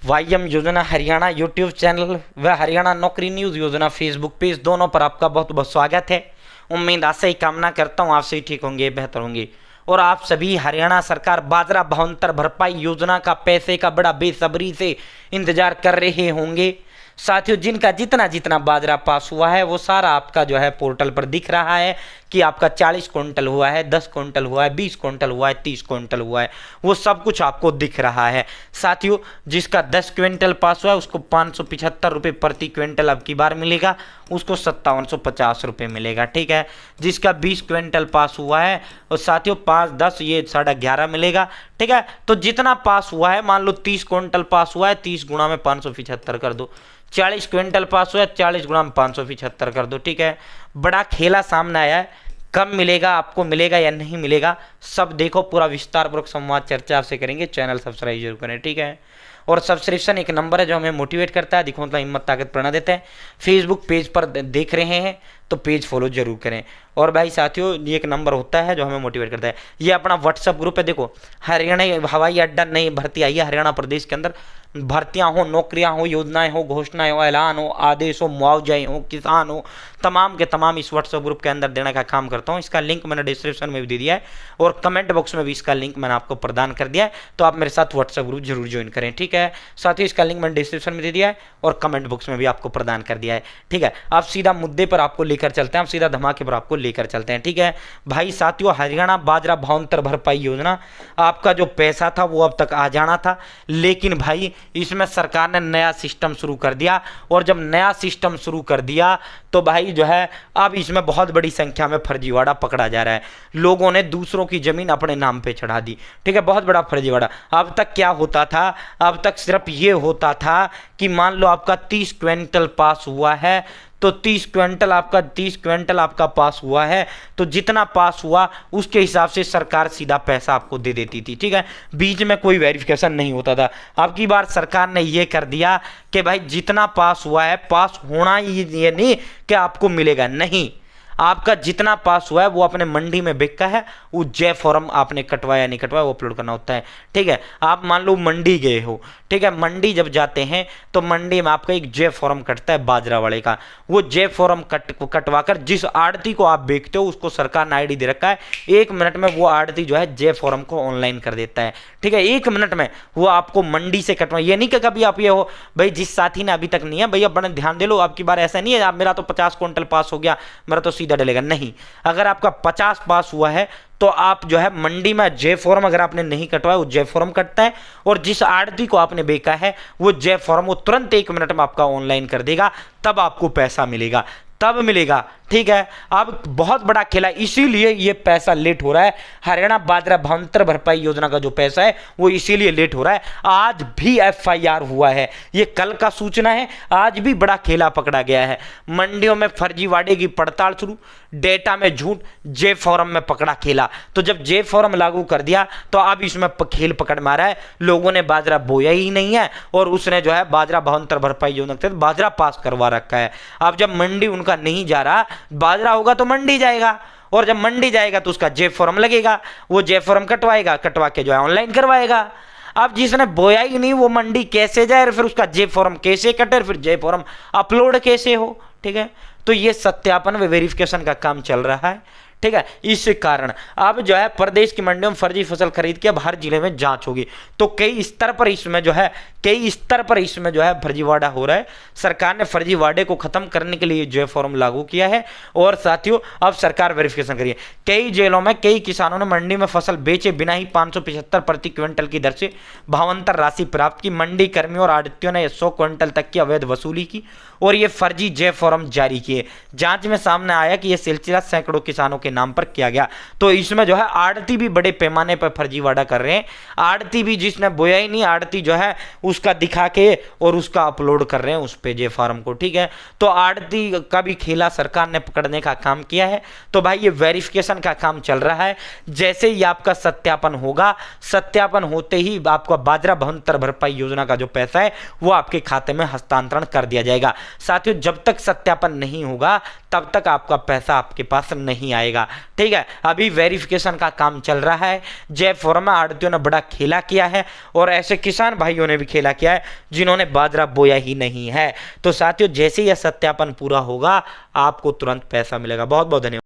वाईएम योजना Haryana YouTube channel व हरियाणा नौकरी न्यूज़ योजना फेसबुक पेज दोनों पर आपका बहुत बहुत स्वागत है। उम्मीद आशा ही कामना करता हूँ आप सभी ठीक होंगे, बेहतर होंगे और आप सभी हरियाणा सरकार बाजरा भावांतर भरपाई योजना का पैसे का बड़ा बेसब्री से इंतजार कर रहे होंगे। साथियों, जिनका जितना जितना बाजरा पास हुआ है वो सारा आपका जो है पोर्टल पर दिख रहा है कि आपका 40 क्विंटल हुआ है, 10 क्विंटल हुआ है, 20 क्विंटल हुआ है, 30 क्विंटल हुआ है, वो सब कुछ आपको दिख रहा है। साथियों, जिसका 10 क्विंटल पास हुआ है उसको 575 रुपये प्रति क्विंटल अब की बार मिलेगा, उसको 5750 रुपये मिलेगा। ठीक है, जिसका 20 क्विंटल पास हुआ है और साथियों 5, 10 ये 11.5 मिलेगा। ठीक है, तो जितना पास हुआ है, मान लो 30 क्विंटल पास हुआ है, 30 गुणा में 575 कर दो। 40 क्विंटल पास हुआ है, 40 गुणा में 575 कर दो। ठीक है, बड़ा खेला सामने आया है। कब मिलेगा, आपको मिलेगा या नहीं मिलेगा, सब देखो, पूरा विस्तार पूर्वक संवाद चर्चा आपसे करेंगे। चैनल सब्सक्राइब जरूर करें। ठीक है, और सब्सक्रिप्शन एक नंबर है जो हमें मोटिवेट करता है, दिखो मतलब हिम्मत ताकत प्रेरणा देते हैं। फेसबुक पेज पर देख रहे हैं तो पेज फॉलो जरूर करें। और भाई साथियों, ये एक नंबर होता है जो हमें मोटिवेट करता है। ये अपना व्हाट्सअप ग्रुप है। देखो, हरियाणा हवाई अड्डा नई भर्ती आई है हरियाणा प्रदेश के अंदर। भर्तियां हो, नौकरियां हो, योजनाएं हो, घोषणाएं हो, ऐलान हो, आदेश हो, मुआवजे हो, किसान हो, तमाम के तमाम इस व्हाट्सएप ग्रुप के अंदर देने का काम करता हूं। इसका लिंक मैंने डिस्क्रिप्शन में भी दे दिया है और कमेंट बॉक्स में भी इसका लिंक मैंने आपको प्रदान कर दिया है, तो आप मेरे साथ व्हाट्सएप ग्रुप जरूर ज्वाइन करें। ठीक है, साथ ही इसका लिंक मैंने डिस्क्रिप्शन में दे दिया है और कमेंट बॉक्स में भी आपको प्रदान कर दिया है। ठीक है, आप सीधा मुद्दे पर आपको लेकर चलते हैं, आप सीधा धमाके पर आपको लेकर चलते हैं। ठीक है भाई साथियों, हरियाणा बाजरा भावांतर भरपाई योजना, आपका जो पैसा था वो अब तक आ जाना था, लेकिन भाई इसमें सरकार ने नया सिस्टम शुरू कर दिया। और जब नया सिस्टम शुरू कर दिया तो भाई जो है अब इसमें बहुत बड़ी संख्या में फर्जीवाड़ा पकड़ा जा रहा है। लोगों ने दूसरों की जमीन अपने नाम पे चढ़ा दी। ठीक है, बहुत बड़ा फर्जीवाड़ा। अब तक क्या होता था, अब तक सिर्फ ये होता था कि मान लो आपका 30 क्विंटल पास हुआ है तो 30 क्विंटल आपका पास हुआ है तो जितना पास हुआ उसके हिसाब से सरकार सीधा पैसा आपको दे देती थी। ठीक है, बीच में कोई वेरिफिकेशन नहीं होता था। अब की बार सरकार ने ये कर दिया कि भाई जितना पास हुआ है, पास होना ये नहीं कि आपको मिलेगा, नहीं, आपका जितना पास हुआ है वो अपने मंडी में बिका है, वो जे फॉर्म आपने कटवाया नहीं कटवाया वो अपलोड करना होता है। ठीक है, आप मान लो मंडी गए हो, ठीक है, मंडी जब जाते हैं तो मंडी में आपका एक जे फॉर्म कटता है बाजरा वाले का। वो जे फॉर्म कटवाकर जिस आड़ती को आप बेचते हो उसको सरकार ने आईडी दे रखा है, 1 मिनट में वो आड़ती जो है जे फॉर्म को ऑनलाइन कर देता है। ठीक है, 1 मिनट में वो आपको मंडी से कटवा, ये नहीं कि कभी आप ये हो भाई जिस साथी ने अभी तक नहीं है भैया बड़े ध्यान दे लो, आपकी बार ऐसा नहीं है आप मेरा तो 50 क्विंटल पास हो गया मेरा तो सीधा डलेगा, नहीं। अगर आपका 50 पास हुआ है तो आप जो है मंडी में जे फॉर्म अगर आपने नहीं कटवाया वो जे फॉर्म कटता है और जिस आड़ती को आपने बेचा है वो जे फॉर्म वो तुरंत 1 मिनट में आपका ऑनलाइन कर देगा, तब आपको पैसा मिलेगा, तब मिलेगा। ठीक है, अब बहुत बड़ा खेला, इसीलिए ये पैसा लेट हो रहा है। हरियाणा बाजरा भावांतर भरपाई योजना का जो पैसा है वो इसीलिए लेट हो रहा है। आज भी एफआईआर हुआ है, ये कल का सूचना है, आज भी बड़ा खेला पकड़ा गया है। मंडियों में फर्जीवाड़े की पड़ताल शुरू, डेटा में झूठ, जे फॉर्म में पकड़ा खेला। तो जब जे फॉर्म लागू कर दिया तो अब इसमें खेल पकड़ मारा है। लोगों ने बाजरा बोया ही नहीं है और उसने जो है बाजरा भावांतर भरपाई योजना के तहत बाजरा पास करवा रखा है। अब जब मंडी उनका नहीं जा रहा, बाजरा होगा तो मंडी जाएगा और जब मंडी जाएगा तो उसका जे फॉर्म लगेगा, वो जे फॉर्म कटवाएगा, कटवा के जो है ऑनलाइन करवाएगा। अब जिसने बोया ही नहीं वो मंडी कैसे जाए, फिर उसका जे फॉर्म कैसे कटे, फिर जे फॉर्म अपलोड कैसे हो। ठीक है, तो ये सत्यापन व वेरिफिकेशन का काम चल रहा है। ठीक है, इस कारण अब जो है प्रदेश की मंडियों में फर्जी फसल खरीद के अब हर जिले में जांच होगी। तो कई स्तर पर इसमें जो है फर्जीवाड़ा हो रहा है। सरकार ने फर्जीवाड़े को खत्म करने के लिए जो है फॉर्म लागू किया है और साथियों अब सरकार वेरिफिकेशन करिए। कई जिलों में कई किसानों ने मंडी में फसल बेचे बिना ही 575 प्रति क्विंटल की दर से भावांतर राशि प्राप्त की। मंडी कर्मियों और आड़तियों ने 100 क्विंटल तक की अवैध वसूली की और ये फर्जी जे फॉर्म जारी किए। जांच में सामने आया कि यह सिलसिला सैकड़ों किसानों के नाम पर किया गया। तो इसमें जो है आड़ती भी बड़े पैमाने पर फर्जीवाड़ा कर रहे हैं। आड़ती भी जिसने बोया ही नहीं, आड़ती जो है उसका दिखा के और उसका अपलोड कर रहे हैं उस पे जे फॉर्म को। ठीक है, तो आड़ती का भी खेला सरकार ने पकड़ने का काम किया है। तो भाई ये वेरिफिकेशन का काम चल रहा है। जैसे ही आपका सत्यापन होगा, सत्यापन होते ही आपका बाजरा भावांतर भरपाई योजना का जो पैसा है वो आपके खाते में हस्तांतरण कर दिया जाएगा। साथियों, जब तक सत्यापन नहीं होगा तब तक आपका पैसा आपके पास नहीं आएगा। मिलेगा। ठीक है, अभी वेरिफिकेशन का काम चल रहा है। जय फोरमा आड़तियों ने बड़ा खेला किया है और ऐसे किसान भाइयों ने भी खेला किया है जिन्होंने बाजरा बोया ही नहीं है। तो साथियों, जैसे यह सत्यापन पूरा होगा आपको तुरंत पैसा मिलेगा। बहुत बहुत धन्यवाद।